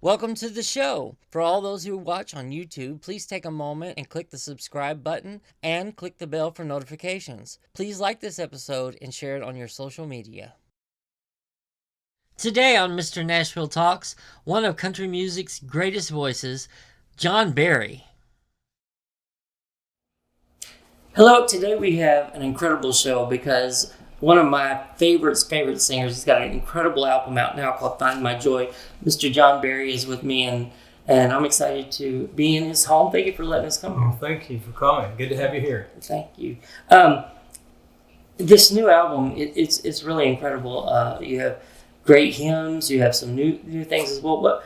Welcome to the show. For all those who watch on YouTube, please take a moment and click the subscribe button and click the bell for notifications. Please like this episode and share it on your social media. Today on Mr. Nashville Talks, one of country music's greatest voices, John Berry. Hello, today we have an incredible show because one of my favorite singers has got an incredible album out now called Find My Joy. Mr. John Berry is with me, and I'm excited to be in his home. Thank you for letting us come here. Well, thank you for coming. Good to have you here. Thank you. This new album, it's really incredible. You have great hymns. You have some new things as well.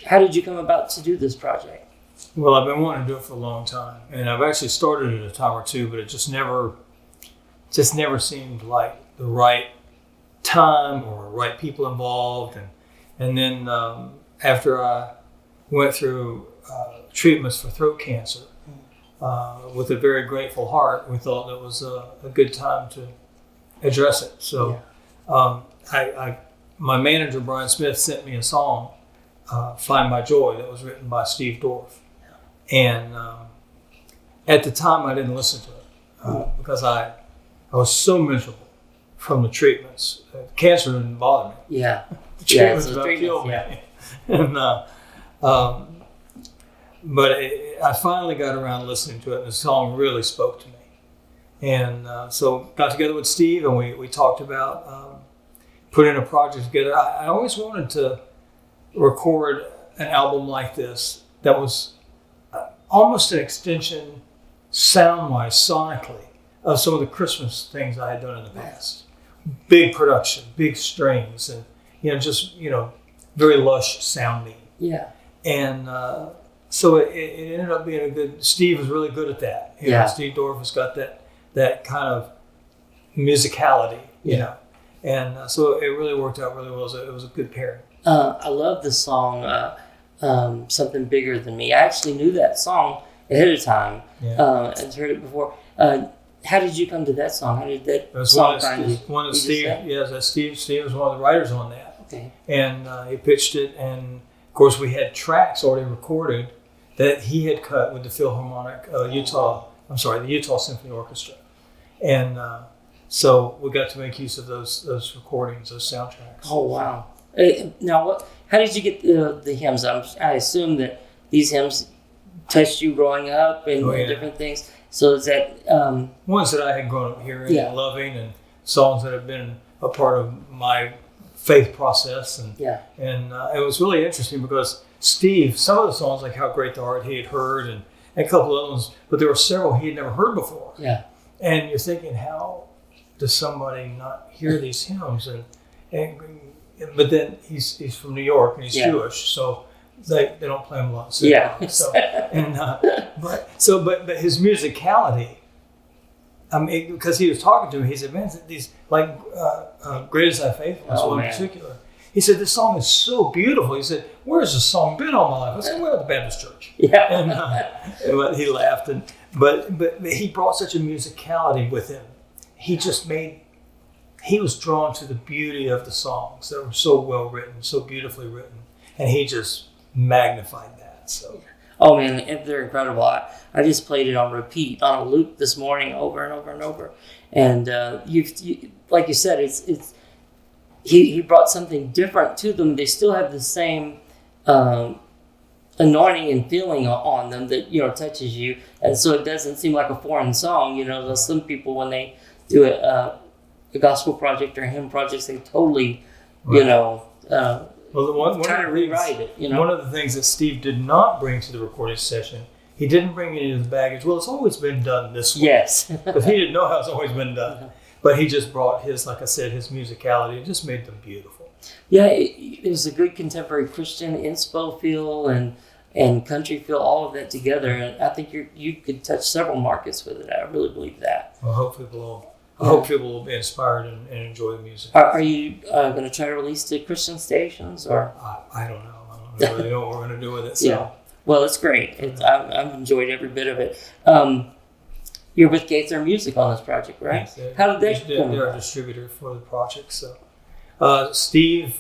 How did you come about to do this project? Well, I've been wanting to do it for a long time, and I've actually started it a time or two, but it just never seemed like the right time or right people involved. And then after I went through treatments for throat cancer, with a very grateful heart, we thought that was a good time to address it. So my manager, Brian Smith, sent me a song, Find My Joy, that was written by Steve Dorff. And at the time, I didn't listen to it because I was so miserable from the treatments. Cancer didn't bother me. Yeah. The treatments about killed me. Yeah. And, but I finally got around to listening to it, and the song really spoke to me. And so got together with Steve, and we talked about putting a project together. I always wanted to record an album like this that was almost an extension, sound-wise, sonically, of some of the Christmas things I had done in the past. Big production, big strings, and very lush sounding. Yeah. And so it ended up being a good. Steve was really good at that. Steve Dorff has got that kind of musicality. And so it really worked out really well. It was a good pairing. I love the song Something Bigger Than Me. I actually knew that song ahead of time. Yeah. I'd heard it before. How did you come to that song? How did that song find you? One of Steve. Yes, Steve was one of the writers on that. Okay. And he pitched it, and of course we had tracks already recorded that he had cut with the Philharmonic the Utah Symphony Orchestra, and so we got to make use of those recordings, those soundtracks. Oh wow! Now, how did you get the hymns? I assume that these hymns touched you growing up and different things. So is that ones that I had grown up hearing and loving, and songs that have been a part of my faith process, and it was really interesting because Steve, some of the songs like How Great Thou Art he had heard, and a couple of other ones, but there were several he had never heard before. Yeah, and you're thinking, how does somebody not hear these hymns? But then he's from New York and he's Jewish, so they don't play them a lot. So, but his musicality. I mean, because he was talking to me, he said, "Man, these like Great Is Thy Faithfulness one in particular." He said, "This song is so beautiful." He said, "Where's this song been all my life?" I said, "We're at the Baptist church." Yeah. And he laughed, but he brought such a musicality with him. He was drawn to the beauty of the songs that were so well written, so beautifully written, and he just magnified that. So. Oh man, they're incredible. I just played it on repeat, on a loop this morning, over and over and over. And you like you said, it's he brought something different to them. They still have the same anointing and feeling on them that touches you, and so it doesn't seem like a foreign song. Some people when they do a gospel project or hymn projects, they totally try to rewrite it. One of the things that Steve did not bring to the recording session, he didn't bring any of the baggage. Well, it's always been done this way. Yes. Because he didn't know how it's always been done. But he just brought his musicality. It just made them beautiful. Yeah, it was a good contemporary Christian inspo feel and country feel, all of that together. And I think you could touch several markets with it. I really believe that. Well, I hope people will be inspired and enjoy the music. Are you going to try to release to Christian stations? Or I don't know. I don't really know what we're going to do with it. So. Yeah. Well, it's great. I've enjoyed every bit of it. You're with Gaither Music on this project, right? Yes, how did they come? They're a distributor for the project. So Steve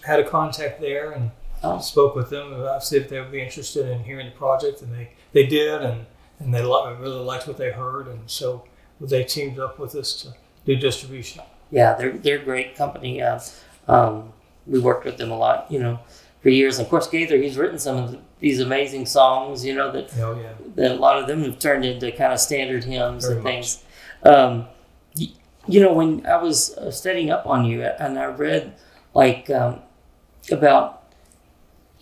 had a contact there and spoke with them about see if they would be interested in hearing the project, and they did, and they really liked what they heard, and so they teamed up with us to do distribution. Yeah, they're a great company. We worked with them a lot, for years. And of course, Gaither, he's written some of these amazing songs, that a lot of them have turned into kind of standard hymns and things. When I was studying up on you, and I read about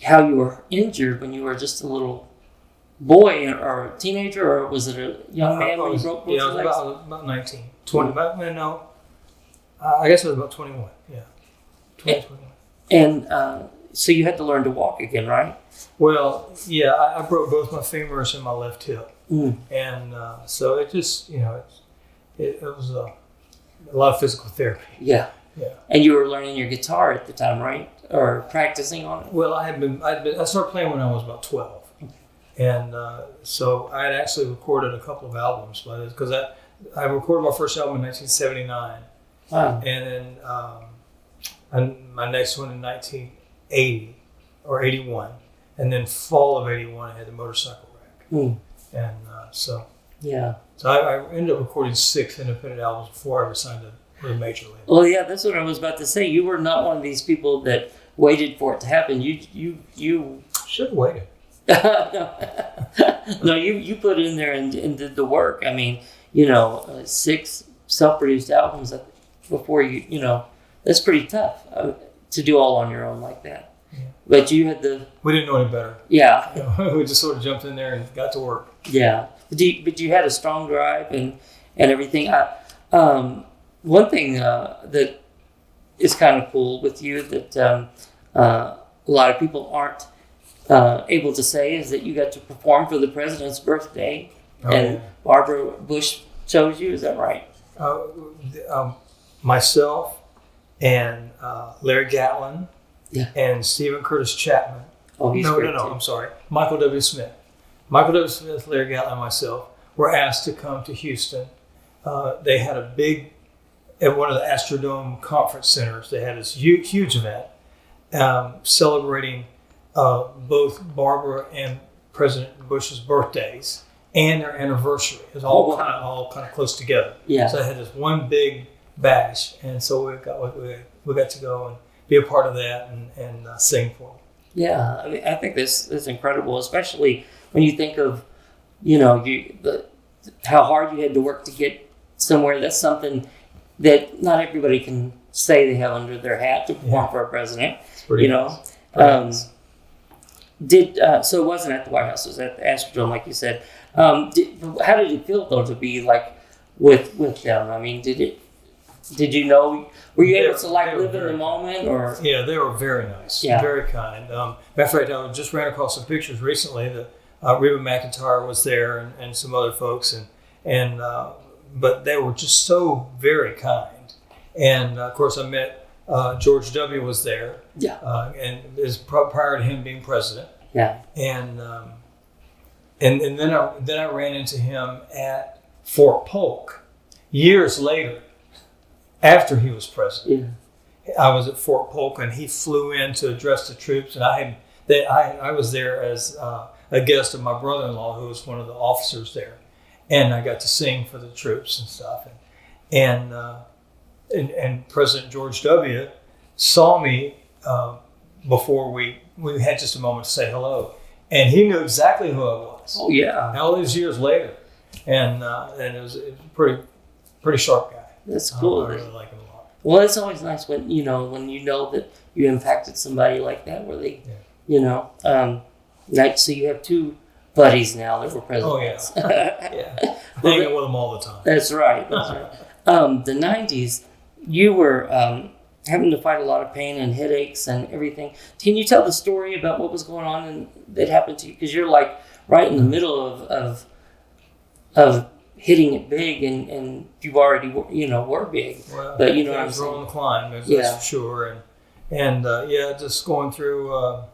how you were injured when you were just a little boy or a teenager, or was it a young man when you broke both your legs? I was about 19. 20, I guess it was about 21. Yeah. 21. And so you had to learn to walk again, right? Well, yeah, I broke both my femurs and my left hip. And so it just, it was a lot of physical therapy. Yeah. Yeah. And you were learning your guitar at the time, right? Or practicing on it? Well, I started playing when I was about 12. And so I had actually recorded a couple of albums by this, because I recorded my first album in 1979. Wow. And then and my next one in 1980 or 81. And then fall of 81, I had the motorcycle wreck. And so I ended up recording 6 independent albums before I ever signed with a major label. Well, yeah, that's what I was about to say. You were not one of these people that waited for it to happen. You should have waited. No, you put in there and did the work. I mean, 6 self-produced albums before that's pretty tough to do all on your own like that. Yeah. But you had we didn't know any better. Yeah. We just sort of jumped in there and got to work. Yeah. But you had a strong drive and everything. One thing that is kind of cool with you that a lot of people aren't able to say is that you got to perform for the president's birthday, Barbara Bush chose you. Is that right? Myself and Larry Gatlin and Stephen Curtis Chapman. Oh, he's great too. I'm sorry. Michael W. Smith. Michael W. Smith, Larry Gatlin, and myself were asked to come to Houston. They had a big, at one of the Astrodome conference centers, they had this huge event celebrating both Barbara and President Bush's birthdays and their anniversary. It was all kind of close together. Yeah. So they had this one big bash, and so we got to go and be a part of that and sing for them. Yeah, I mean, I think this is incredible, especially when you think of how hard you had to work to get somewhere. That's something that not everybody can say they have under their hat to perform for a president. It's pretty nice. So it wasn't at the White House, it was at the Astrodome, like you said. How did it feel though to be with them? I mean, did you know? Were you able to live in the moment, or? Yeah, they were very nice, very kind. Matter of fact, I just ran across some pictures recently. That Reba McEntire was there, and some other folks, and but they were just so very kind. And of course, I met George W. was there. Yeah. And is prior to him being president. Yeah. And then I ran into him at Fort Polk years later. After he was president, I was at Fort Polk, and he flew in to address the troops, and I was there as a guest of my brother-in-law, who was one of the officers there, and I got to sing for the troops and stuff, and President George W. saw me before we had just a moment to say hello, and he knew exactly who I was. Oh yeah! All these years later, and it was a pretty sharp guy. That's cool. I really like him a lot. Well, it's always nice when you know that you impacted somebody like that, where they, so you have 2 buddies now that were presidents. Oh yeah, hanging with them all the time. That's right. The 90s, you were having to fight a lot of pain and headaches and everything. Can you tell the story about what was going on and that happened to you? Because you're right in the middle of hitting it big, and you already were big. Well, but what I'm saying, on the climb, that's for sure. And just going through a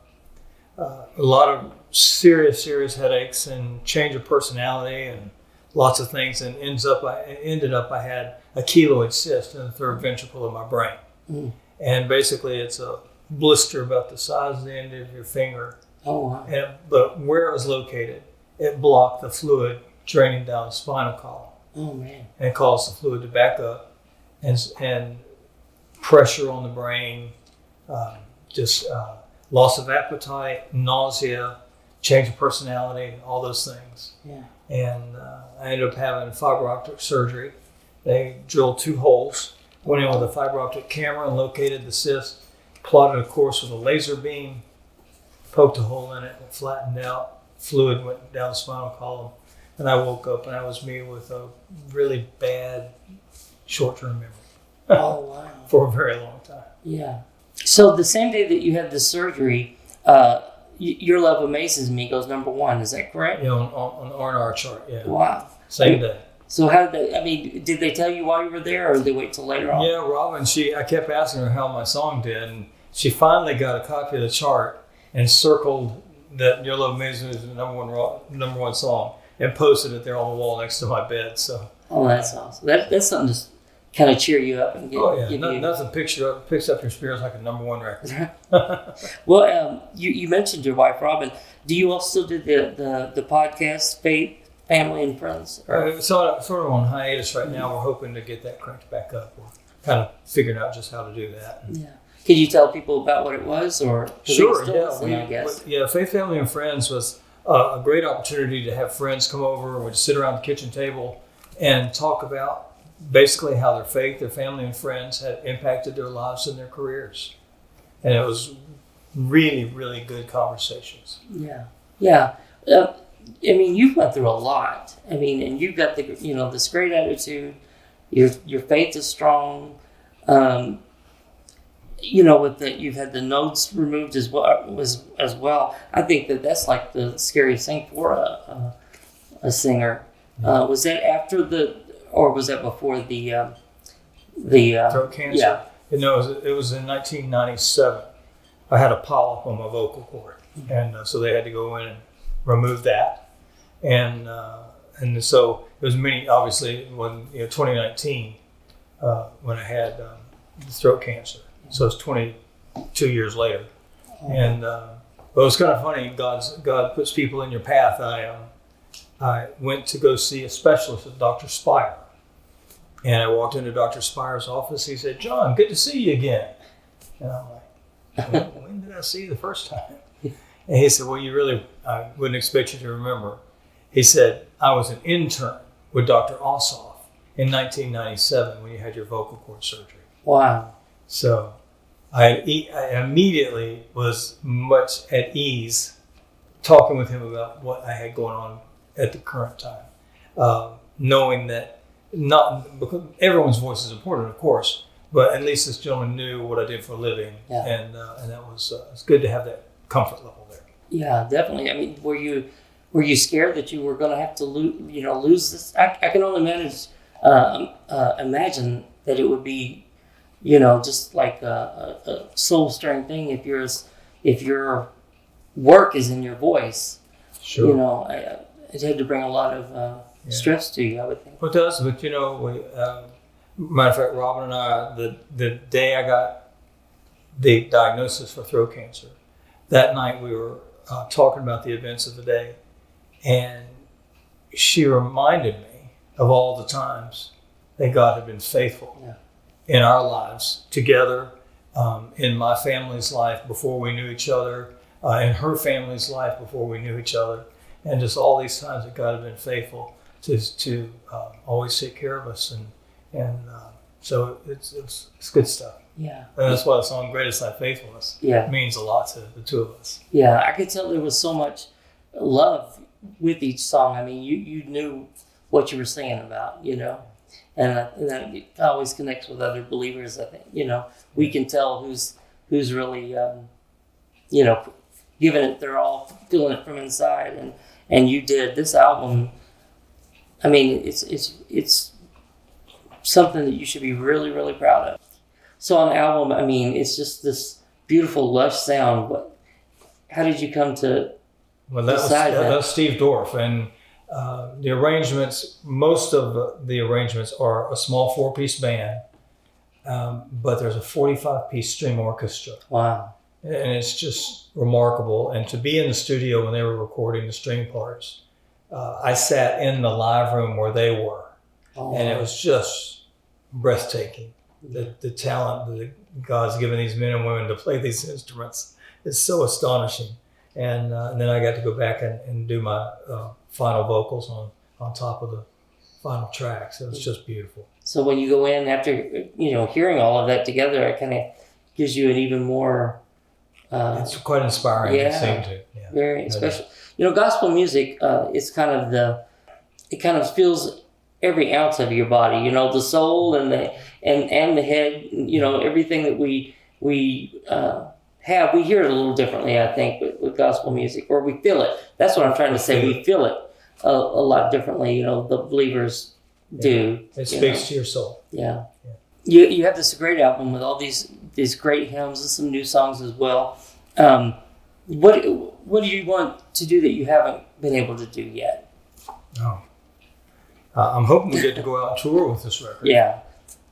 lot of serious headaches and change of personality and lots of things, and ended up I had a keloid cyst in the 3rd ventricle of my brain. and basically it's a blister about the size of the end of your finger. Oh, wow. But where it was located, it blocked the fluid draining down the spinal column. Oh, man. And it caused the fluid to back up, and pressure on the brain, loss of appetite, nausea, change of personality, all those things. Yeah. And I ended up having fiber optic surgery. They drilled 2 holes, went in with a fiber optic camera and located the cyst, plotted a course with a laser beam, poked a hole in it, and it flattened out. Fluid went down the spinal column. And I woke up and I was me with a really bad short-term memory. Oh, wow. For a very long time. Yeah. So the same day that you had the surgery, your love amazes me goes number 1. Is that correct? Yeah, on the R&R chart, yeah. Wow. Same day. So how did they, did they tell you while you were there or did they wait till later on? Yeah, Robin, I kept asking her how my song did, and she finally got a copy of the chart and circled that Your Love Amazes Me is the number one song and posted it there on the wall next to my bed. So. Oh, that's awesome. That's something to kind of cheer you up and get Nothing picks up your spirits like a number 1 record. Well, you mentioned your wife, Robin. Do you all still do the podcast, Faith, Family, and Friends? It's sort of on hiatus right now. We're hoping to get that cranked back up. We're kind of figuring out just how to do that. Yeah. Could you tell people about what it was? Or sure, I guess. Faith, Family, and Friends was a great opportunity to have friends come over and we'd sit around the kitchen table and talk about basically how their faith, their family, and friends had impacted their lives and their careers. And it was really, really good conversations. Yeah. Yeah. I mean, you've went through a lot. I mean, and you've got this great attitude. Your faith is strong. You've had the nodes removed as well. I think that's like the scariest thing for a singer. Was that after or was that before the throat cancer? Yeah. No, it was in 1997. I had a polyp on my vocal cord, and so they had to go in and remove that. And so it was obviously when 2019 when I had throat cancer. So it's 22 years later, and but it was kind of funny. God puts people in your path. I went to go see a specialist at Dr. Spire, and I walked into Dr. Spire's office. He said, "John, good to see you again." And I'm like, "When did I see you the first time?" And he said, "Well, I wouldn't expect you to remember." He said, "I was an intern with Dr. Ossoff in 1997 when you had your vocal cord surgery." Wow. So I immediately was much at ease talking with him about what I had going on at the current time, knowing that because everyone's voice is important, of course, but at least this gentleman knew what I did for a living, and that was it's good to have that comfort level there. Yeah, definitely. I mean, were you scared that you were going to have to lose this? I can only imagine that it would be, just like a soul-stirring thing if your work is in your voice. Sure. It had to bring a lot of stress to you, I would think. It does, but matter of fact, Robin and I, the day I got the diagnosis for throat cancer, that night we were talking about the events of the day, and she reminded me of all the times that God had been faithful in our lives together, in my family's life before we knew each other, in her family's life before we knew each other, and just all these times that God had been faithful to always take care of us, and so it's good stuff. Yeah, and that's why the song "Greatest Thy Faithfulness" means a lot to the two of us. Yeah, I could tell there was so much love with each song. I mean, you knew what you were singing about, and that always connects with other believers. I think we can tell who's really giving it their all, feeling it from inside, and you did. This album, I mean, it's something that you should be really, really proud of. So on the album, I mean, it's just this beautiful, lush sound. How did you come to decide that? That's Steve Dorff, and the arrangements. Most of the arrangements are a small 4-piece band, but there's a 45-piece string orchestra. Wow. And it's just remarkable. And to be in the studio when they were recording the string parts, I sat in the live room where they were. Oh, and it was just breathtaking. The talent that God's given these men and women to play these instruments is so astonishing. And then I got to go back and do my final vocals on top of the final tracks. It was just beautiful. So when you go in after, hearing all of that together, it kind of gives you an even more... it's quite inspiring to sing to. Yeah. Very special. Gospel music, it's it kind of feels every ounce of your body, the soul and the head, everything that we have, we hear it a little differently, I think, with gospel music, or we feel it. That's what I'm trying to say. We feel it a lot differently, the believers do. It speaks to your soul. Yeah. You have this great album with all these great hymns and some new songs as well. What do you want to do that you haven't been able to do yet? Oh. I'm hoping we get to go out and tour with this record. Yeah.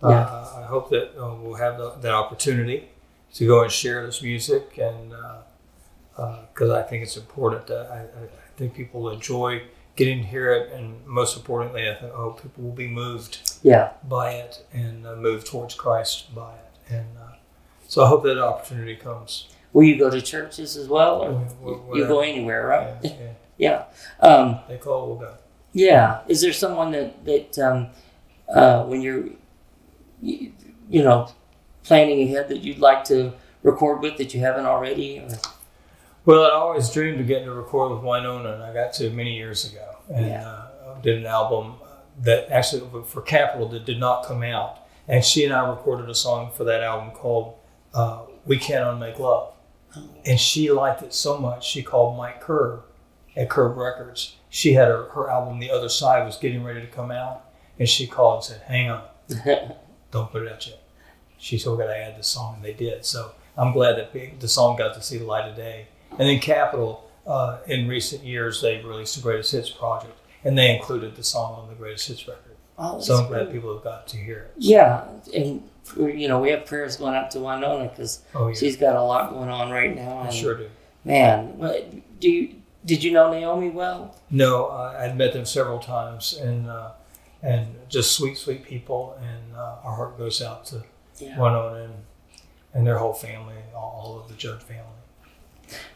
I hope that we'll have that opportunity to go and share this music, and because I think it's important. I think people will enjoy getting to hear it, and most importantly, I hope people will be moved by it and move towards Christ by it. And so I hope that opportunity comes. Will you go to churches as well, or you go anywhere, right? Yeah. They call, we'll go. Yeah. Is there someone that when you're, planning ahead that you'd like to record with that you haven't already? Or? Well, I always dreamed of getting to record with Winona, and I got to many years ago. And did an album that actually for Capitol that did not come out. And she and I recorded a song for that album called We Can't Unmake Love. And she liked it so much, she called Mike Curb at Curb Records. She had her album, The Other Side, was getting ready to come out. And she called and said, hang on, don't put it out yet. She said, we got to add this song, and they did. So I'm glad that the song got to see the light of day. And then Capitol, in recent years, they released the Greatest Hits project, and they included the song on the Greatest Hits record. Oh, so I'm glad people have got to hear it. So. Yeah, and we have prayers going out to Winona because she's got a lot going on right now. I sure do. Man, did you know Naomi well? No, I'd met them several times, and just sweet people, and our heart goes out to Winona and their whole family, all of the Judd family.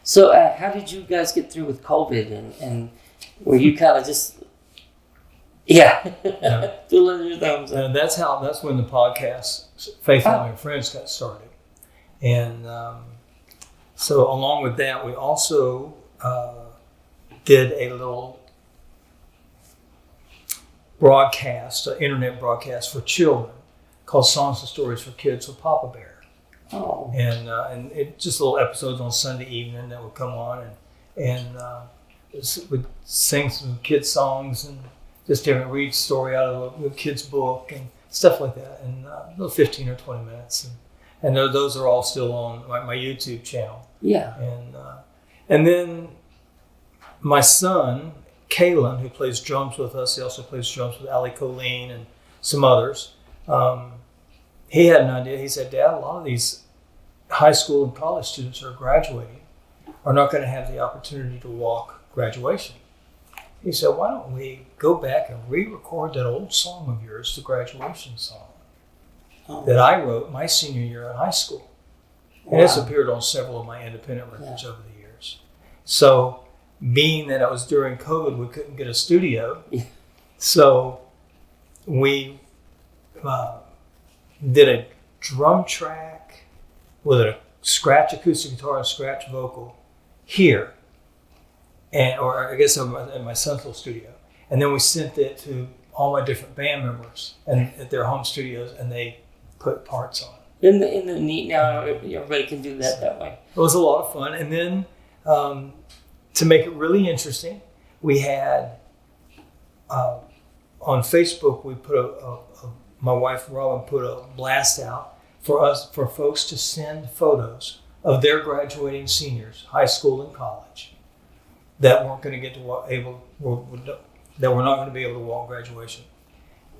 So how did you guys get through with COVID, and were you kind of just twiddling your thumbs up? And that's when the podcast Faith, Family, and Friends got started. And so along with that, we also did a little broadcast, an internet broadcast for children called Songs and Stories for Kids with Papa Bear. Oh. And it just little episodes on Sunday evening that would come on, and we'd sing some kids songs and just read story out of a kid's book and stuff like that, and little 15 or 20 minutes, and those are all still on my YouTube channel. Yeah. And then my son Kalen, who plays drums with us, he also plays drums with Ali Colleen and some others. He had an idea. He said, Dad, a lot of these high school and college students who are graduating are not going to have the opportunity to walk graduation. He said, why don't we go back and re-record that old song of yours, the graduation song, that I wrote my senior year in high school. And it's appeared on several of my independent records over the years. So being that it was during COVID, we couldn't get a studio. So we did a drum track with a scratch acoustic guitar and scratch vocal here, or I guess in my central studio, and then we sent it to all my different band members and at their home studios, and they put parts on it. Isn't it neat now? Everybody can do that way. It was a lot of fun, and then to make it really interesting, we had on Facebook we put my wife Robin put a blast out for folks to send photos of their graduating seniors, high school and college, that weren't going to get to that were not going to be able to walk graduation,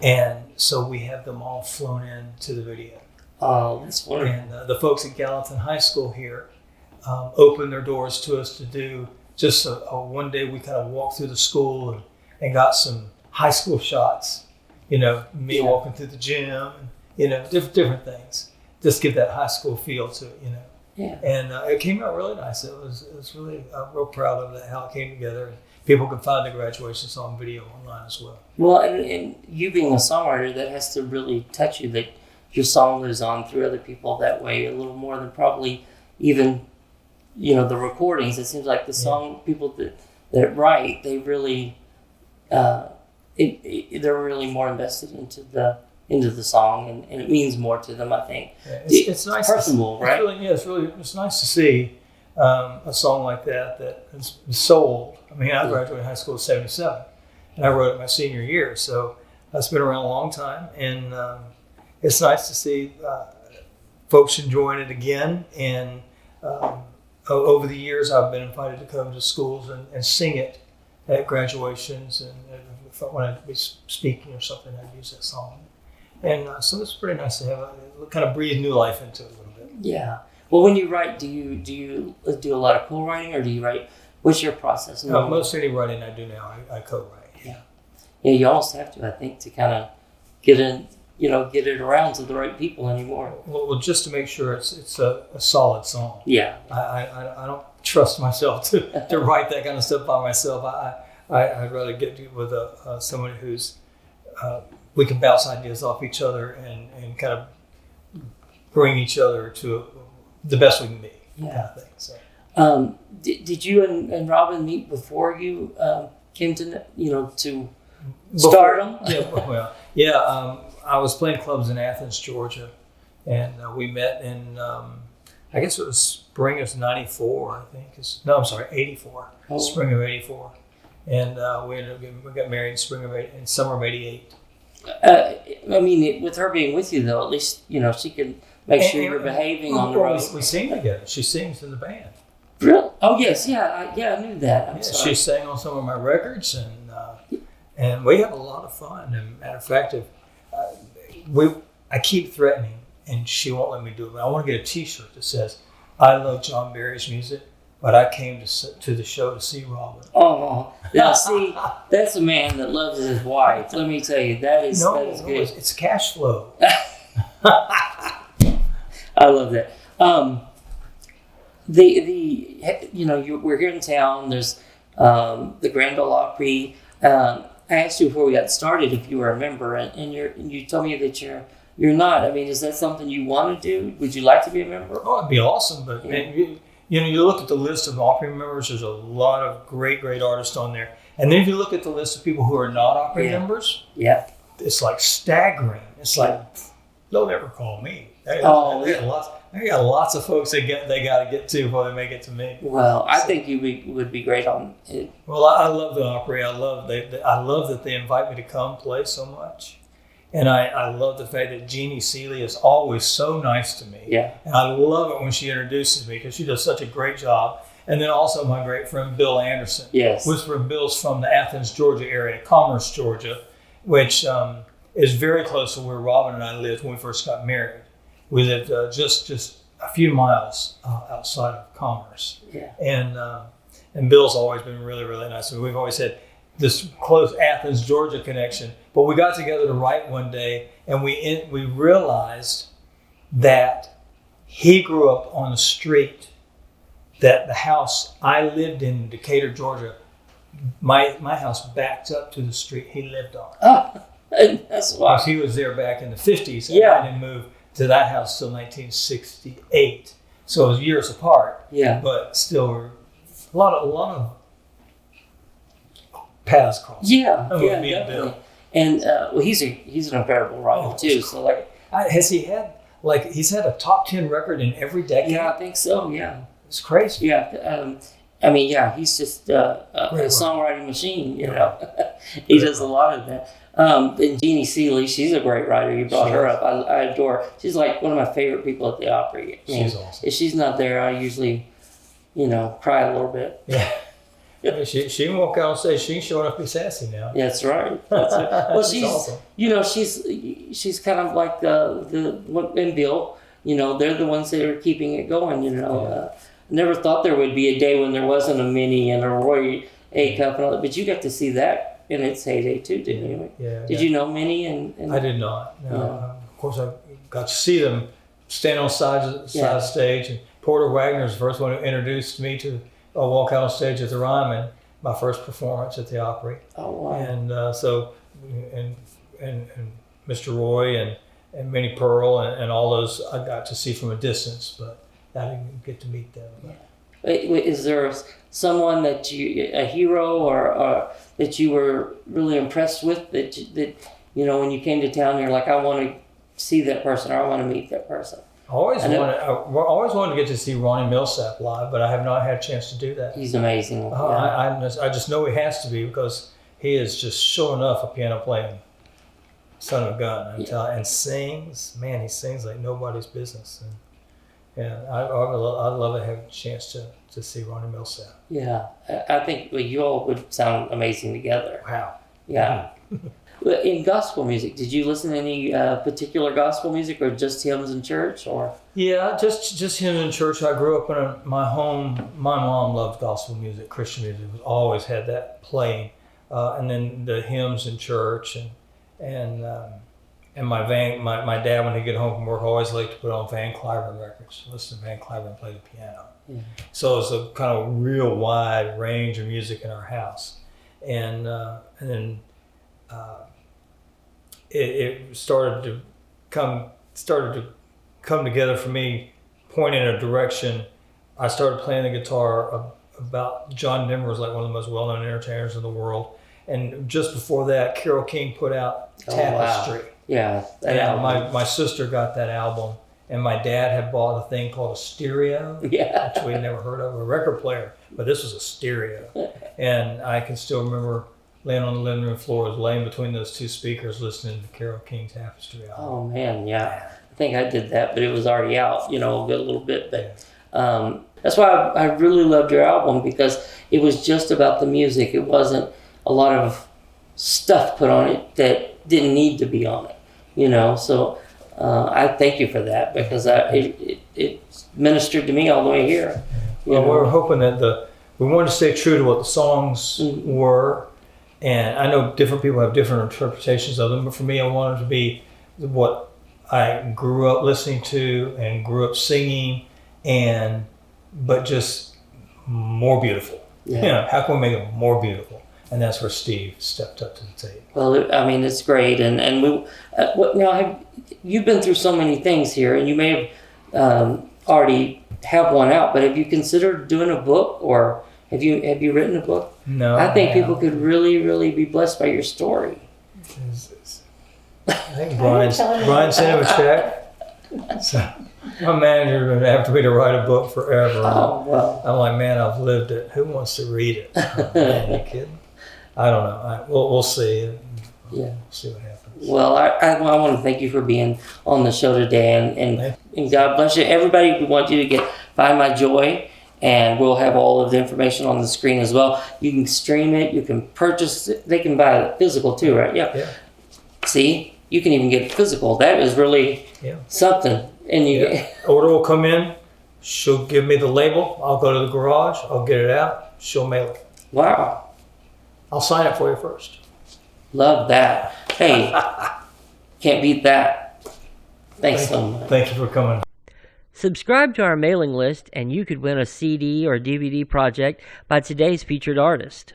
and so we have them all flown in to the video. Oh, that's wonderful. And the folks at Gallatin High School here opened their doors to us to do just one day we kind of walked through the school and got some high school shots. Me walking through the gym, and, different things. Just give that high school feel to it, Yeah. And it came out really nice. It was really real proud of how it came together. And people can find the graduation song video online as well. Well, and you being a songwriter, that has to really touch you, that your song lives on through other people that way a little more than probably even, the recordings. It seems like the song people that write, they really, they're really more invested into the song, and it means more to them, I think. Yeah, it's nice. Personal, right? It's nice to see a song like that is so old. I mean, I graduated high school in '77, and I wrote it my senior year, so it's been around a long time, and it's nice to see folks enjoying it again. And over the years, I've been invited to come to schools and sing it at graduations, and when I'd be speaking or something, I'd use that song. And so it's pretty nice to have kind of breathe new life into it a little bit. Yeah. Well, when you write, do you do a lot of co-writing, or do you write? What's your process? Most any writing I do now, I co-write. Yeah. Yeah, you almost have to, I think, to kind of get it around to the right people anymore. Well, just to make sure it's a solid song. Yeah. I don't trust myself to write that kind of stuff by myself. I'd rather get with somebody who's we can bounce ideas off each other and kind of bring each other to the best we can be. Yeah. Kind of thing. So. Did you and Robin meet before you came to stardom? I was playing clubs in Athens, Georgia, and we met in I guess it was spring of '94. I think '84. Oh. Spring of '84, and we got married in summer of '88. I mean, with her being with you, though, at least she can make sure you're behaving on the road. We sing together. She sings in the band. Really? Oh yes, I knew that. I'm sorry. She sang on some of my records, and we have a lot of fun. And matter of fact, I keep threatening, and she won't let me do it. But I want to get a T-shirt that says, "I love John Barry's music, but I came to the show to see Robin." Oh, now see, that's a man that loves his wife. Let me tell you, that is good. It's cash flow. I love that. We're here in town. There's the Grand Ole Opry. I asked you before we got started if you were a member, and you told me that you're not. I mean, is that something you want to do? Would you like to be a member? Oh, it'd be awesome, but you look at the list of Opry members. There's a lot of great artists on there, and then if you look at the list of people who are not Opry members, it's like staggering. It's like they'll never call me. They got lots of folks they got to get to before they make it to me. Well, I think you would be great on it. Well, I love the Opry. I love that they invite me to come play so much. And I love the fact that Jeannie Seeley is always so nice to me. Yeah. And I love it when she introduces me because she does such a great job. And then also my great friend Bill Anderson. Yes. Bill's from the Athens, Georgia area, Commerce, Georgia, which is very close to where Robin and I lived when we first got married. We lived just a few miles outside of Commerce. Yeah. And Bill's always been really, really nice. So we've always had this close Athens, Georgia connection. But we got together to write one day, and we realized that he grew up on a street that the house I lived in Decatur, Georgia, my house backed up to the street he lived on. Oh, that's why. He was there back in the 50s, and I didn't move to that house till 1968. So it was years apart. Yeah. But still, a lot of paths crossed. Yeah, Me definitely. and Bill. And he's an incredible writer too. So has he had he's had a top 10 record in every decade? Yeah, I think so. Yeah, it's crazy. Yeah, he's just a songwriting machine. He does a lot of that. And Jeannie Seeley, she's a great writer. You brought her up. I adore her. She's like one of my favorite people at the Opry. She's awesome. If she's not there, I usually, cry a little bit. Yeah. She can walk out on stage. She can show enough to be sassy now. That's right. That's right. Well, she's awesome. She's kind of like the and Bill. They're the ones that are keeping it going. Never thought there would be a day when there wasn't a Minnie and a Roy A. Cup and all that, but you got to see that in its heyday too, didn't you? Yeah. Did you know Minnie and? I did not. No. Of course, I got to see them stand on side of the stage, and Porter Wagner's the first one who introduced me to a walk out on stage at the Ryman, my first performance at the Opry. Oh wow! And and Mr. Roy and Minnie Pearl and all those I got to see from a distance, but I didn't get to meet them. Wait, is there someone that a hero or that you were really impressed with that when you came to town you're like, I want to see that person or I want to meet that person? I always wanted to get to see Ronnie Millsap live, but I have not had a chance to do that. He's amazing. I just know he has to be because he is just sure enough a piano playing son of a gun. And sings, man, he sings like nobody's business. And I'd love to have a chance to see Ronnie Millsap. Yeah, I think you all would sound amazing together. Wow. Yeah. In gospel music, did you listen to any particular gospel music or just hymns in church? Or Yeah, just hymns in church. I grew up in my home. My mom loved gospel music, Christian music. Always had that playing. And then the hymns in church and my dad, when he'd get home from work, always liked to put on Van Cliburn records. Listen to Van Cliburn play the piano. Yeah. So it's a kind of real wide range of music in our house, and then it started to come together for me, point in a direction. I started playing the guitar about John Denver was like one of the most well-known entertainers in the world, and just before that, Carole King put out Tapestry. Wow. Yeah, and my sister got that album, and my dad had bought a thing called a stereo, which we'd never heard of, a record player, but this was a stereo. And I can still remember laying on the living room floor, laying between those two speakers, listening to Carole King Tapestry album. Oh man, yeah. I think I did that, but it was already out, a little bit. But that's why I really loved your album, because it was just about the music. It wasn't a lot of stuff put on it that didn't need to be on it, so I thank you for that, because it ministered to me all the way here. Well, we were hoping that we wanted to stay true to what the songs were, and I know different people have different interpretations of them, but for me, I wanted to be what I grew up listening to and grew up singing, but just more beautiful. How can we make it more beautiful? And that's where Steve stepped up to the table. Well, it's great. And we, you've been through so many things here, and you may have already have one out, but have you considered doing a book, or have you written a book? No. I think people could really, really be blessed by your story. I think Brian sent him a check. So my manager would have me to write a book forever. Oh, well. I'm like, man, I've lived it. Who wants to read it? Oh, man, you kidding? I don't know. We'll see. We'll see what happens. Well, I want to thank you for being on the show today, and God bless you. Everybody, we want you to Find My Joy, and we'll have all of the information on the screen as well. You can stream it. You can purchase it. They can buy it physical too, right? Yeah. See, you can even get it physical. That is really something. And order will come in. She'll give me the label. I'll go to the garage. I'll get it out. She'll mail it. Wow. I'll sign it for you first. Love that. Hey, can't beat that. Thanks so much. Thank you for coming. Subscribe to our mailing list, and you could win a CD or DVD project by today's featured artist.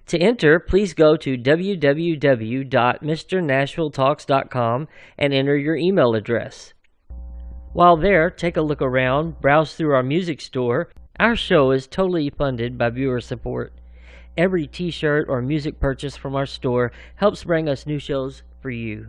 To enter, please go to www.mrnashvilletalks.com and enter your email address. While there, take a look around, browse through our music store. Our show is totally funded by viewer support. Every t-shirt or music purchase from our store helps bring us new shows for you.